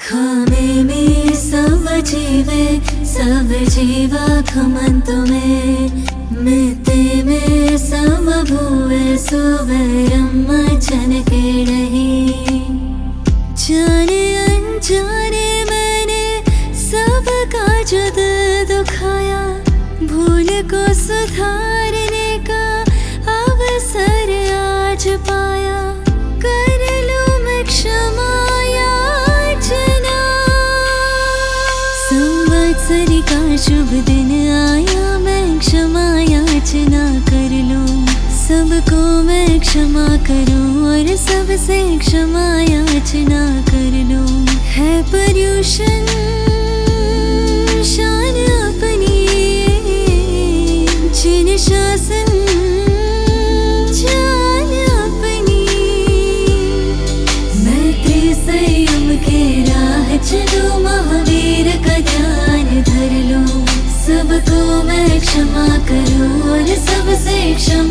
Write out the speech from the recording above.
खामे में सब जीवा खमन तुम्हें मिते में सब भूए सुबरम चन के रही जाने अनजाने मैंने सबका जुद दुखाया भूल को सुधारने का अवसर आज पाया कर लूं मैं क्षमा याचना संवत्सरी का शुभ दिन आया मैं क्षमा याचना कर लूं सबको मैं क्षमा करूं और सबसे क्षमा याचना कर लूं है पर्युषण शान अपनी जिन शासन जान अपनी मैं संयम के राह चलूं महावीर का ध्यान धर लूं सबको मैं क्षमा करूं और सबसे क्षमा